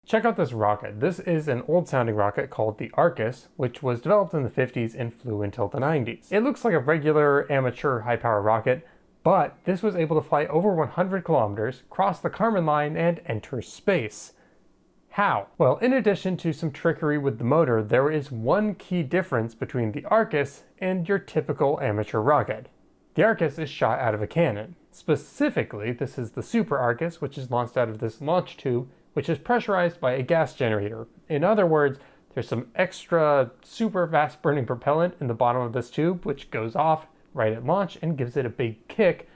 Check out this rocket. This is an old-sounding rocket called the ARCAS, which was developed in the 50s and flew until the 90s. It looks like a regular amateur high-power rocket, but this was able to fly over 100 kilometers, cross the Kármán line, and enter space. How? Well, in addition to some trickery with the motor, there is one key difference between the ARCAS and your typical amateur rocket. The ARCAS is shot out of a cannon. Specifically, this is the Super ARCAS, which is launched out of this launch tube, which is pressurized by a gas generator. In other words, there's some extra super fast burning propellant in the bottom of this tube, which goes off right at launch and gives it a big kick,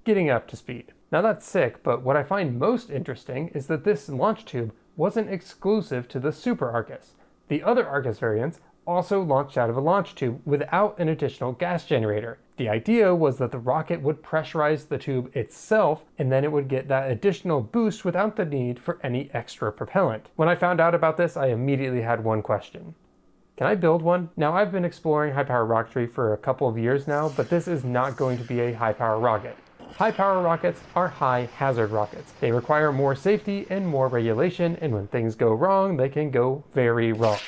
getting up to speed. Now that's sick, but what I find most interesting is that this launch tube wasn't exclusive to the Super ARCAS. The other ARCAS variants also launched out of a launch tube without an additional gas generator. The idea was that the rocket would pressurize the tube itself, and then it would get that additional boost without the need for any extra propellant. When I found out about this, I immediately had one question. Can I build one? Now, I've been exploring high-power rocketry for a couple of years now, but this is not going to be a high-power rocket. High-power rockets are high-hazard rockets. They require more safety and more regulation, and when things go wrong, they can go very wrong.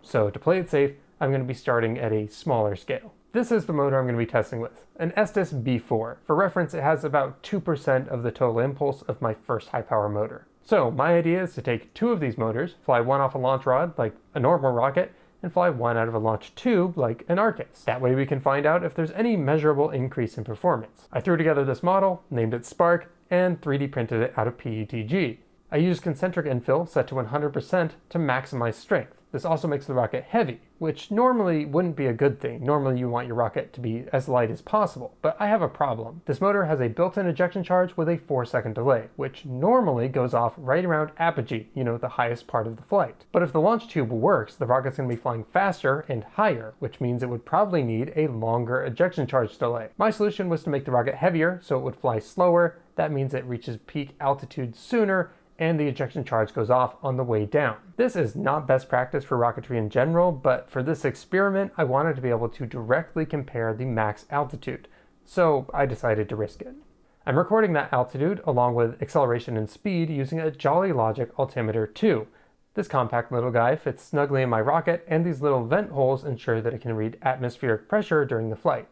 So to play it safe, I'm going to be starting at a smaller scale. This is the motor I'm going to be testing with, an Estes B4. For reference, it has about 2% of the total impulse of my first high-power motor. So my idea is to take two of these motors, fly one off a launch rod like a normal rocket, and fly one out of a launch tube like an ARCAS. That way we can find out if there's any measurable increase in performance. I threw together this model, named it Spark, and 3D printed it out of PETG. I used concentric infill set to 100% to maximize strength. This also makes the rocket heavy, which normally wouldn't be a good thing. Normally you want your rocket to be as light as possible, but I have a problem. This motor has a built-in ejection charge with a 4-second delay, which normally goes off right around apogee, the highest part of the flight. But if the launch tube works, the rocket's going to be flying faster and higher, which means it would probably need a longer ejection charge delay. My solution was to make the rocket heavier so it would fly slower. That means it reaches peak altitude sooner, and the ejection charge goes off on the way down. This is not best practice for rocketry in general, but for this experiment, I wanted to be able to directly compare the max altitude, so I decided to risk it. I'm recording that altitude along with acceleration and speed using a Jolly Logic Altimeter 2. This compact little guy fits snugly in my rocket, and these little vent holes ensure that it can read atmospheric pressure during the flight.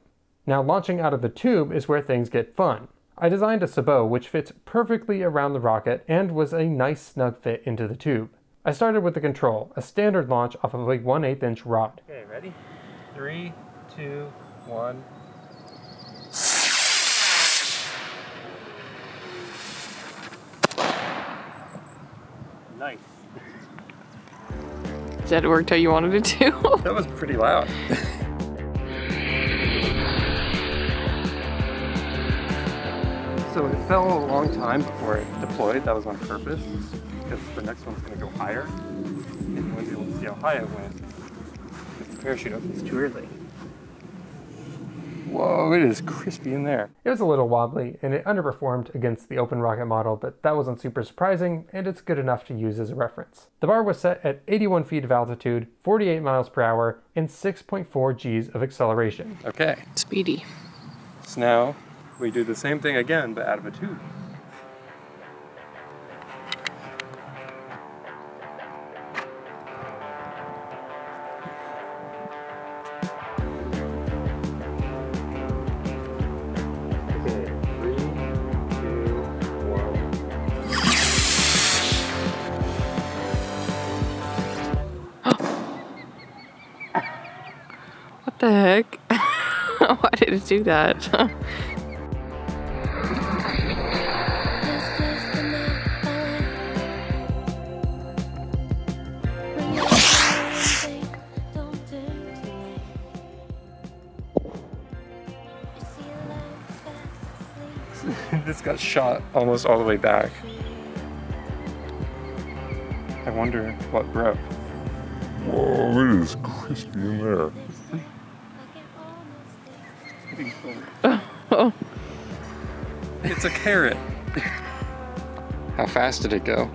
Now, launching out of the tube is where things get fun. I designed a sabot which fits perfectly around the rocket and was a nice snug fit into the tube. I started with the control, a standard launch off of a 1/8 inch rod. Okay, ready? 3, 2, 1. Nice. Did that work how you wanted it to? That was pretty loud. So it fell a long time before it deployed. That was on purpose, because the next one's going to go higher. And you won't be able to see how high it went if the parachute opens too early. Whoa, it is crispy in there. It was a little wobbly, and it underperformed against the open rocket model, but that wasn't super surprising, and it's good enough to use as a reference. The bar was set at 81 feet of altitude, 48 miles per hour, and 6.4 Gs of acceleration. Okay. Speedy. So now we do the same thing again, but out of a tube. Okay, 3, 2, 1. What the heck? Why did it do that? This got shot almost all the way back. I wonder what broke. Whoa, it is crispy in there. It's a carrot. How fast did it go?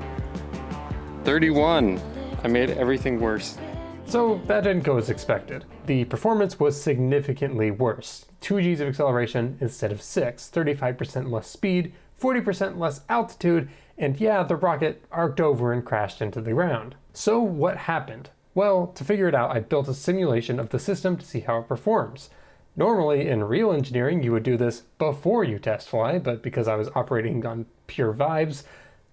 31. I made everything worse. So that didn't go as expected. The performance was significantly worse. 2 Gs of acceleration instead of 6, 35% less speed, 40% less altitude, and yeah, the rocket arced over and crashed into the ground. So what happened? Well, to figure it out, I built a simulation of the system to see how it performs. Normally, in real engineering, you would do this before you test fly, but because I was operating on pure vibes,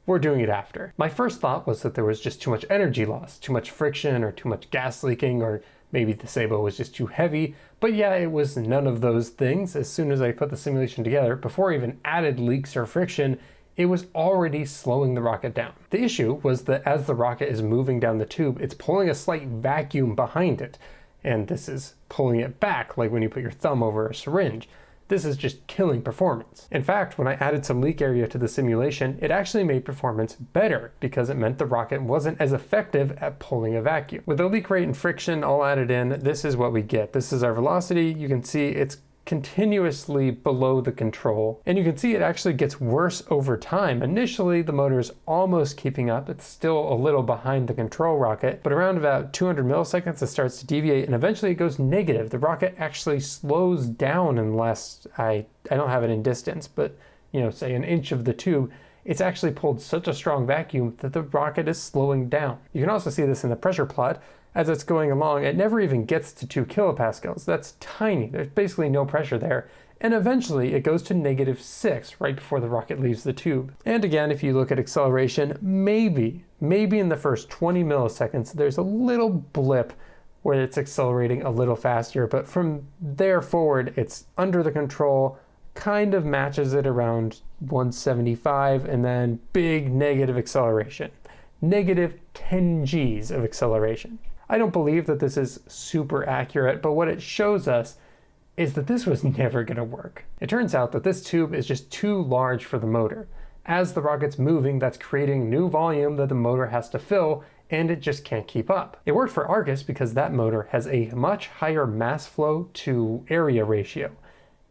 we're doing it after. My first thought was that there was just too much energy loss, too much friction, or too much gas leaking, or maybe the Sabo was just too heavy. But yeah, it was none of those things. As soon as I put the simulation together, before I even added leaks or friction, it was already slowing the rocket down. The issue was that as the rocket is moving down the tube, it's pulling a slight vacuum behind it. And this is pulling it back, like when you put your thumb over a syringe. This is just killing performance. In fact, when I added some leak area to the simulation, it actually made performance better because it meant the rocket wasn't as effective at pulling a vacuum. With the leak rate and friction all added in, this is what we get. This is our velocity. You can see it's continuously below the control, and you can see it actually gets worse over time. Initially, the motor is almost keeping up. It's still a little behind the control rocket, but around about 200 milliseconds, it starts to deviate, and eventually it goes negative. The rocket actually slows down unless I don't have it in distance, but say an inch of the tube. It's actually pulled such a strong vacuum that the rocket is slowing down. You can also see this in the pressure plot. As it's going along, it never even gets to 2 kilopascals. That's tiny. There's basically no pressure there. And eventually it goes to -6 right before the rocket leaves the tube. And again, if you look at acceleration, maybe in the first 20 milliseconds, there's a little blip where it's accelerating a little faster, but from there forward, it's under the control, kind of matches it around 175, and then big negative acceleration. -10 Gs of acceleration. I don't believe that this is super accurate, but what it shows us is that this was never going to work. It turns out that this tube is just too large for the motor. As the rocket's moving, that's creating new volume that the motor has to fill, and it just can't keep up. It worked for ARCAS because that motor has a much higher mass flow to area ratio.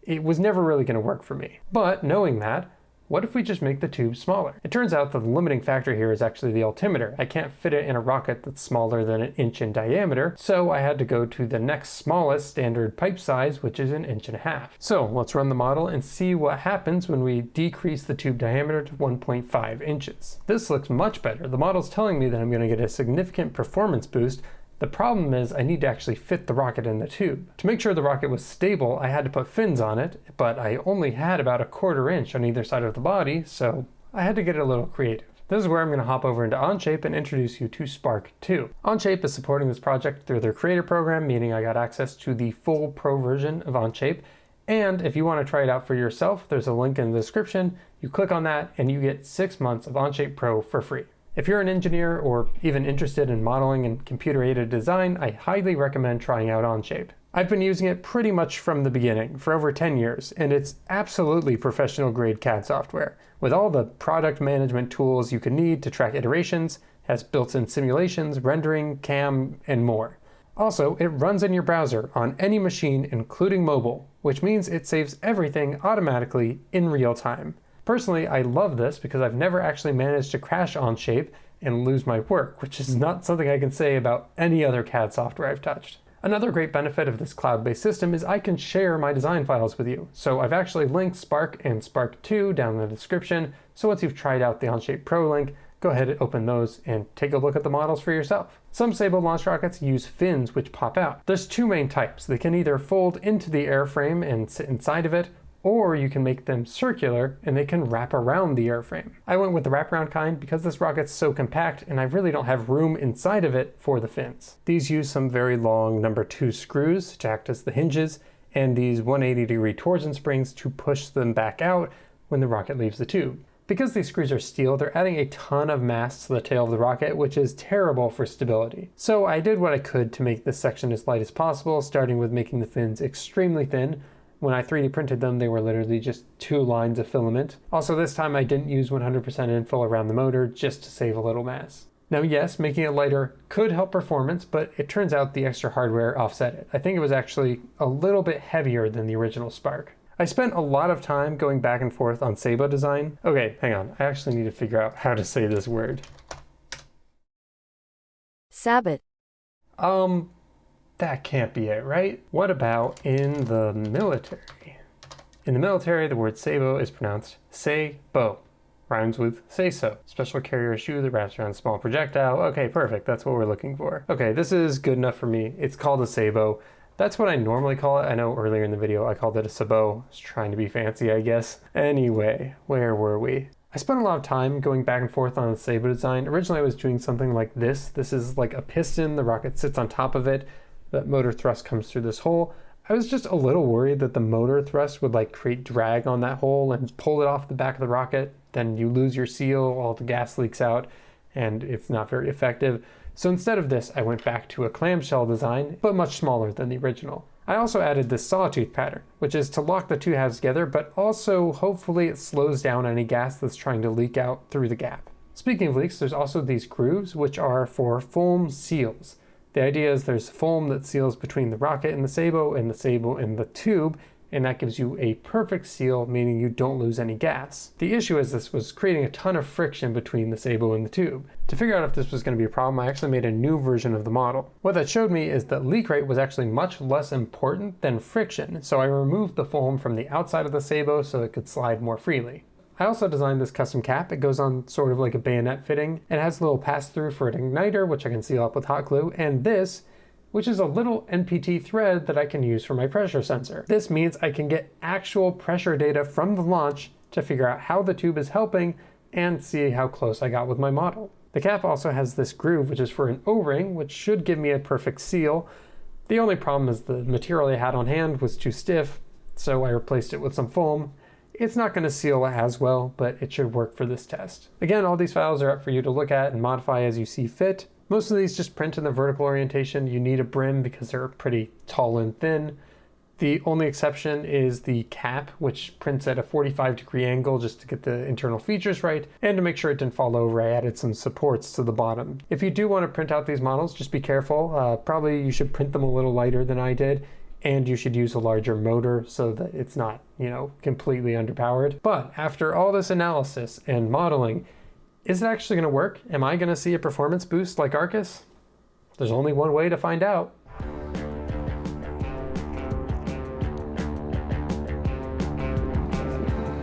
It was never really going to work for me. But knowing that, what if we just make the tube smaller? It turns out that the limiting factor here is actually the altimeter. I can't fit it in a rocket that's smaller than 1 inch in diameter, so I had to go to the next smallest standard pipe size, which is 1.5 inches. So let's run the model and see what happens when we decrease the tube diameter to 1.5 inches. This looks much better. The model's telling me that I'm going to get a significant performance boost. The problem is I need to actually fit the rocket in the tube. To make sure the rocket was stable, I had to put fins on it, but I only had about 1/4 inch on either side of the body, so I had to get a little creative. This is where I'm going to hop over into Onshape and introduce you to Spark 2. Onshape is supporting this project through their creator program, meaning I got access to the full pro version of Onshape. And if you want to try it out for yourself, there's a link in the description. You click on that and you get 6 months of Onshape Pro for free. If you're an engineer or even interested in modeling and computer-aided design, I highly recommend trying out Onshape. I've been using it pretty much from the beginning, for over 10 years, and it's absolutely professional-grade CAD software. With all the product management tools you can need to track iterations, has built-in simulations, rendering, CAM, and more. Also, it runs in your browser on any machine, including mobile, which means it saves everything automatically in real time. Personally, I love this because I've never actually managed to crash Onshape and lose my work, which is not something I can say about any other CAD software I've touched. Another great benefit of this cloud-based system is I can share my design files with you. So I've actually linked Spark and Spark 2 down in the description. So once you've tried out the Onshape Pro link, go ahead and open those and take a look at the models for yourself. Some Sabo launch rockets use fins which pop out. There's 2 main types. They can either fold into the airframe and sit inside of it, or you can make them circular and they can wrap around the airframe. I went with the wraparound kind because this rocket's so compact and I really don't have room inside of it for the fins. These use some very long number 2 screws to act as the hinges, and these 180-degree torsion springs to push them back out when the rocket leaves the tube. Because these screws are steel, they're adding a ton of mass to the tail of the rocket, which is terrible for stability. So I did what I could to make this section as light as possible, starting with making the fins extremely thin. When I 3D printed them, they were literally just 2 lines of filament. Also, this time I didn't use 100% infill around the motor just to save a little mass. Now yes, making it lighter could help performance, but it turns out the extra hardware offset it. I think it was actually a little bit heavier than the original Spark. I spent a lot of time going back and forth on Sabo design. Okay, hang on, I actually need to figure out how to say this word. Sabbat. That can't be it, right? What about in the military? In the military, the word Sabo is pronounced Say-Bo, rhymes with say so. Special carrier shoe that wraps around small projectile. Okay, perfect. That's what we're looking for. Okay, this is good enough for me. It's called a sabot. That's what I normally call it. I know earlier in the video I called it a sabot. I was trying to be fancy, I guess. Anyway, where were we? I spent a lot of time going back and forth on the sabot design. Originally I was doing something like this. This is like a piston. The rocket sits on top of it. The motor thrust comes through this hole. I was just a little worried that the motor thrust would like create drag on that hole and pull it off the back of the rocket. Then you lose your seal, all the gas leaks out, and it's not very effective. So instead of this, I went back to a clamshell design, but much smaller than the original. I also added this sawtooth pattern, which is to lock the two halves together, but also hopefully it slows down any gas that's trying to leak out through the gap. Speaking of leaks, there's also these grooves, which are for foam seals. The idea is there's foam that seals between the rocket and the sabot and the tube, and that gives you a perfect seal, meaning you don't lose any gas. The issue is this was creating a ton of friction between the sabot and the tube. To figure out if this was going to be a problem, I actually made a new version of the model. What that showed me is that leak rate was actually much less important than friction, so I removed the foam from the outside of the sabot so it could slide more freely. I also designed this custom cap. It goes on sort of like a bayonet fitting. It has a little pass-through for an igniter, which I can seal up with hot glue, and this, which is a little NPT thread that I can use for my pressure sensor. This means I can get actual pressure data from the launch to figure out how the tube is helping and see how close I got with my model. The cap also has this groove, which is for an O-ring, which should give me a perfect seal. The only problem is the material I had on hand was too stiff, so I replaced it with some foam. It's not going to seal as well, but it should work for this test. Again, all these files are up for you to look at and modify as you see fit. Most of these just print in the vertical orientation. You need a brim because they're pretty tall and thin. The only exception is the cap, which prints at a 45-degree angle just to get the internal features right, and to make sure it didn't fall over, I added some supports to the bottom. If you do want to print out these models, just be careful. Probably you should print them a little lighter than I did, and you should use a larger motor so that it's not, completely underpowered. But after all this analysis and modeling, is it actually going to work? Am I going to see a performance boost like ARCAS? There's only one way to find out.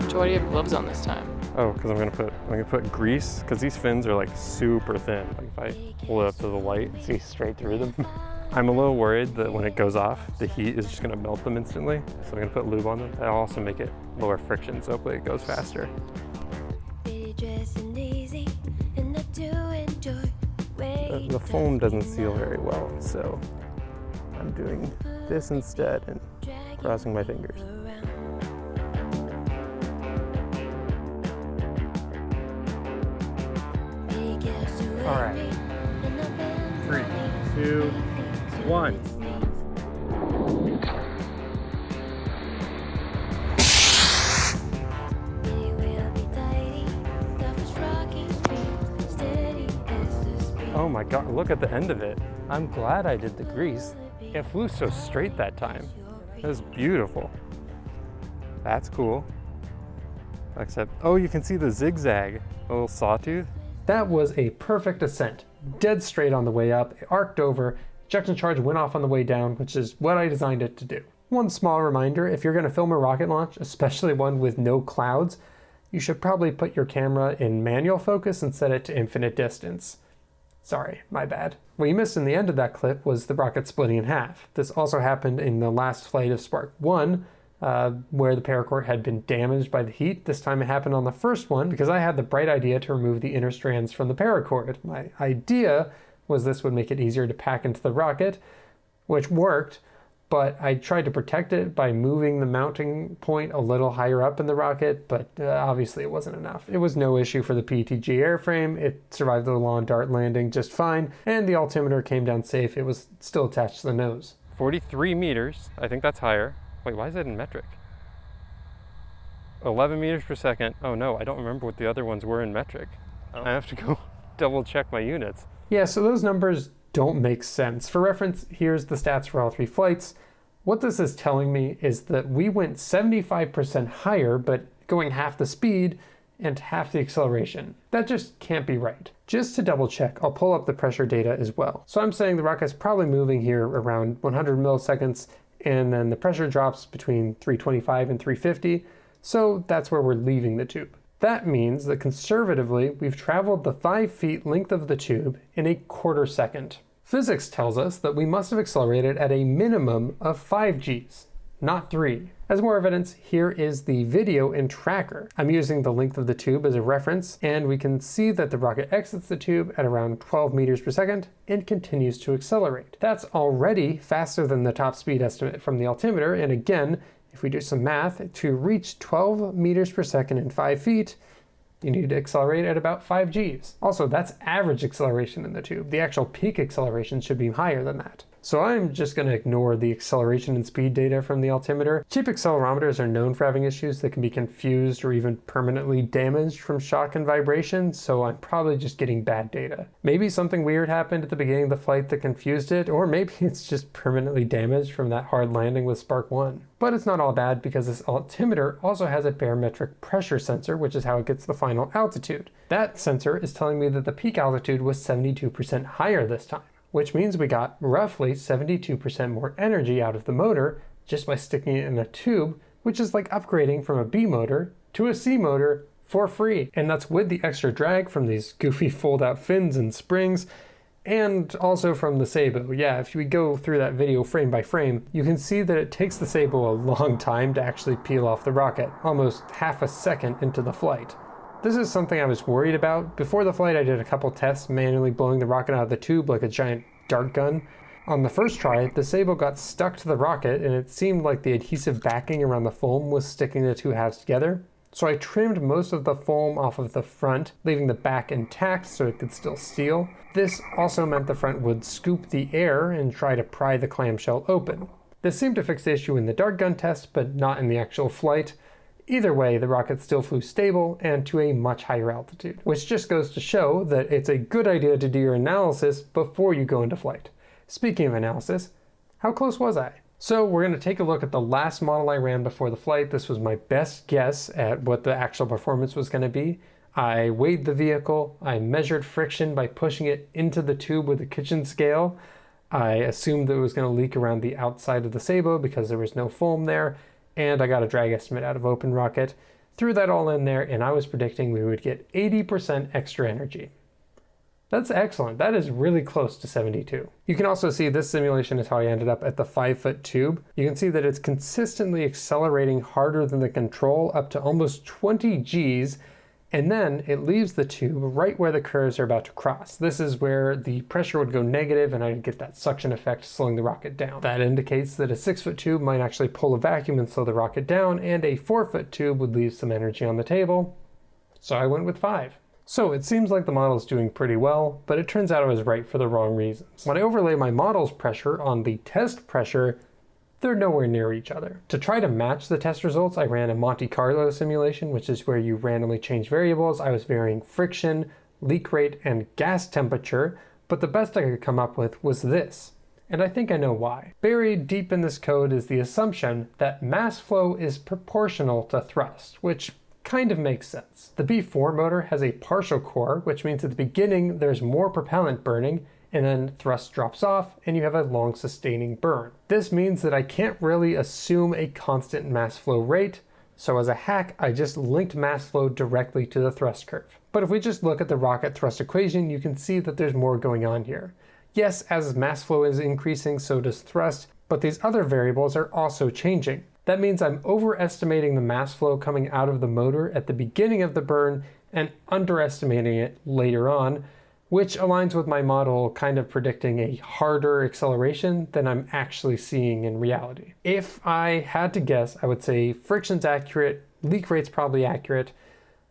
So why do you have gloves on this time? Oh, because I'm gonna put grease, because these fins are like super thin. Like if I pull it up to the light, see straight through them. I'm a little worried that when it goes off, the heat is just gonna melt them instantly. So I'm gonna put lube on them. That'll also make it lower friction, so hopefully it goes faster. The foam doesn't seal very well, so I'm doing this instead and crossing my fingers. All right, 3, 2, 1. Oh my God, look at the end of it. I'm glad I did the grease. It flew so straight that time. It was beautiful. That's cool. Except, oh, you can see the zigzag, a little sawtooth. That was a perfect ascent. Dead straight on the way up, it arced over, ejection charge went off on the way down, which is what I designed it to do. One small reminder, if you're gonna film a rocket launch, especially one with no clouds, you should probably put your camera in manual focus and set it to infinite distance. Sorry, my bad. What you missed in the end of that clip was the rocket splitting in half. This also happened in the last flight of Spark 1, where the paracord had been damaged by the heat. This time it happened on the first one because I had the bright idea to remove the inner strands from the paracord. My idea was this would make it easier to pack into the rocket, which worked, but I tried to protect it by moving the mounting point a little higher up in the rocket, but obviously it wasn't enough. It was no issue for the PTG airframe. It survived the lawn dart landing just fine, and the altimeter came down safe. It was still attached to the nose. 43 meters, I think that's higher. Wait, why is it in metric? 11 meters per second. Oh no, I don't remember what the other ones were in metric. I have to go double check my units. Yeah, so those numbers don't make sense. For reference, here's the stats for all 3 flights. What this is telling me is that we went 75% higher, but going half the speed and half the acceleration. That just can't be right. Just to double check, I'll pull up the pressure data as well. So I'm saying the rocket's probably moving here around 100 milliseconds, and then the pressure drops between 325 and 350. So that's where we're leaving the tube. That means that conservatively, we've traveled the 5 feet length of the tube in a quarter second. Physics tells us that we must have accelerated at a minimum of 5 Gs, not 3. As more evidence, here is the video and tracker. I'm using the length of the tube as a reference, and we can see that the rocket exits the tube at around 12 meters per second and continues to accelerate. That's already faster than the top speed estimate from the altimeter, and again, if we do some math, to reach 12 meters per second in 5 feet, you need to accelerate at about 5 Gs. Also, that's average acceleration in the tube. The actual peak acceleration should be higher than that. So I'm just going to ignore the acceleration and speed data from the altimeter. Cheap accelerometers are known for having issues that can be confused or even permanently damaged from shock and vibration, so I'm probably just getting bad data. Maybe something weird happened at the beginning of the flight that confused it, or maybe it's just permanently damaged from that hard landing with Spark 1. But it's not all bad because this altimeter also has a barometric pressure sensor, which is how it gets the final altitude. That sensor is telling me that the peak altitude was 72% higher this time, which means we got roughly 72% more energy out of the motor just by sticking it in a tube, which is like upgrading from a B motor to a C motor for free. And that's with the extra drag from these goofy fold-out fins and springs, and also from the Sabo. Yeah, if we go through that video frame by frame, you can see that it takes the Sabo a long time to actually peel off the rocket, almost half a second into the flight. This is something I was worried about. Before the flight, I did a couple tests manually blowing the rocket out of the tube like a giant dart gun. On the first try, the Sabo got stuck to the rocket and it seemed like the adhesive backing around the foam was sticking the two halves together. So I trimmed most of the foam off of the front, leaving the back intact so it could still seal. This also meant the front would scoop the air and try to pry the clamshell open. This seemed to fix the issue in the dart gun test, but not in the actual flight. Either way, the rocket still flew stable and to a much higher altitude, which just goes to show that it's a good idea to do your analysis before you go into flight. Speaking of analysis, how close was I? So we're going to take a look at the last model I ran before the flight. This was my best guess at what the actual performance was going to be. I weighed the vehicle, I measured friction by pushing it into the tube with a kitchen scale. I assumed that it was going to leak around the outside of the Sabo because there was no foam there, and I got a drag estimate out of OpenRocket. Threw that all in there, and I was predicting we would get 80% extra energy. That's excellent. That is really close to 72. You can also see this simulation is how I ended up at the 5-foot tube. You can see that it's consistently accelerating harder than the control, up to almost 20 Gs, and then it leaves the tube right where the curves are about to cross. This is where the pressure would go negative and I'd get that suction effect slowing the rocket down. That indicates that a 6-foot tube might actually pull a vacuum and slow the rocket down, and a 4-foot tube would leave some energy on the table. So I went with 5. So it seems like the model is doing pretty well, but it turns out I was right for the wrong reasons. When I overlay my model's pressure on the test pressure, they're nowhere near each other. To try to match the test results, I ran a Monte Carlo simulation, which is where you randomly change variables. I was varying friction, leak rate, and gas temperature, but the best I could come up with was this. And I think I know why. Buried deep in this code is the assumption that mass flow is proportional to thrust, which kind of makes sense. The B4 motor has a partial core, which means at the beginning there's more propellant burning, and then thrust drops off and you have a long sustaining burn. This means that I can't really assume a constant mass flow rate, so as a hack I just linked mass flow directly to the thrust curve. But if we just look at the rocket thrust equation, you can see that there's more going on here. Yes, as mass flow is increasing, so does thrust, but these other variables are also changing. That means I'm overestimating the mass flow coming out of the motor at the beginning of the burn and underestimating it later on, which aligns with my model kind of predicting a harder acceleration than I'm actually seeing in reality. If I had to guess, I would say friction's accurate, leak rate's probably accurate,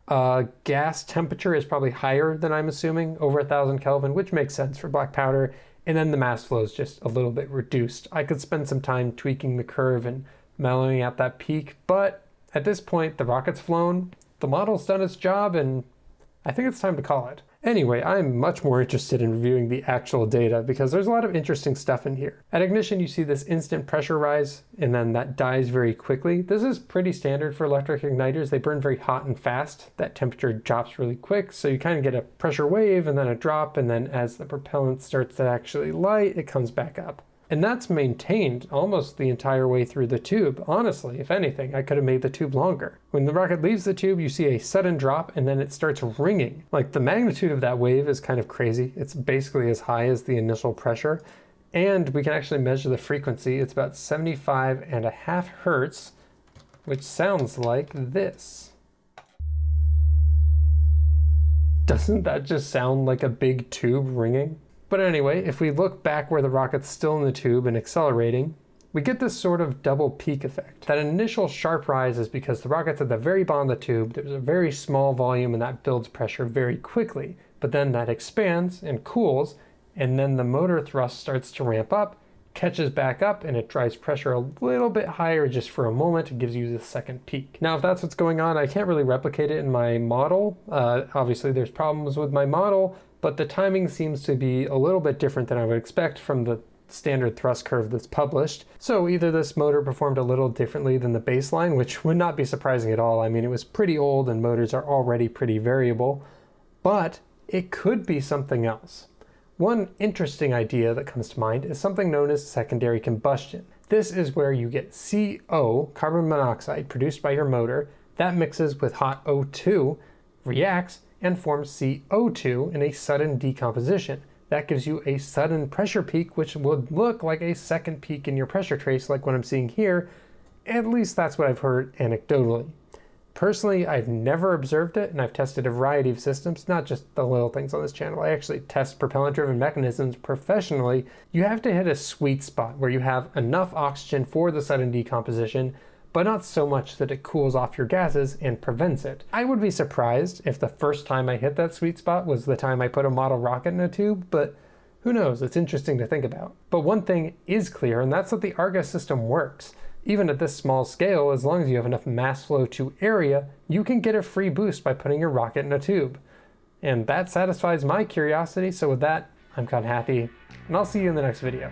gas temperature is probably higher than I'm assuming, over 1,000 Kelvin, which makes sense for black powder, and then the mass flow is just a little bit reduced. I could spend some time tweaking the curve and mellowing out that peak, but at this point the rocket's flown, the model's done its job, and I think it's time to call it. Anyway, I'm much more interested in reviewing the actual data because there's a lot of interesting stuff in here. At ignition, you see this instant pressure rise and then that dies very quickly. This is pretty standard for electric igniters. They burn very hot and fast. That temperature drops really quick, so you kind of get a pressure wave and then a drop, and then as the propellant starts to actually light, it comes back up. And that's maintained almost the entire way through the tube. Honestly, if anything, I could have made the tube longer. When the rocket leaves the tube, you see a sudden drop and then it starts ringing. Like, the magnitude of that wave is kind of crazy. It's basically as high as the initial pressure. And we can actually measure the frequency. It's about 75.5 hertz, which sounds like this. Doesn't that just sound like a big tube ringing? But anyway, if we look back where the rocket's still in the tube and accelerating, we get this sort of double peak effect. That initial sharp rise is because the rocket's at the very bottom of the tube, there's a very small volume and that builds pressure very quickly. But then that expands and cools, and then the motor thrust starts to ramp up, catches back up, and it drives pressure a little bit higher just for a moment. It gives you the second peak. Now, if that's what's going on, I can't really replicate it in my model. Obviously, there's problems with my model, but the timing seems to be a little bit different than I would expect from the standard thrust curve that's published. So either this motor performed a little differently than the baseline, which would not be surprising at all. I mean, it was pretty old and motors are already pretty variable, but it could be something else. One interesting idea that comes to mind is something known as secondary combustion. This is where you get CO, carbon monoxide, produced by your motor, that mixes with hot O2, reacts, and forms CO2 in a sudden decomposition. That gives you a sudden pressure peak, which would look like a second peak in your pressure trace, like what I'm seeing here. At least that's what I've heard anecdotally. Personally, I've never observed it, and I've tested a variety of systems, not just the little things on this channel. I actually test propellant-driven mechanisms professionally. You have to hit a sweet spot where you have enough oxygen for the sudden decomposition, but not so much that it cools off your gases and prevents it. I would be surprised if the first time I hit that sweet spot was the time I put a model rocket in a tube, but who knows? It's interesting to think about. But one thing is clear, and that's that the ARCAS system works. Even at this small scale, as long as you have enough mass flow to area, you can get a free boost by putting your rocket in a tube. And that satisfies my curiosity, so with that, I'm kind of happy, and I'll see you in the next video.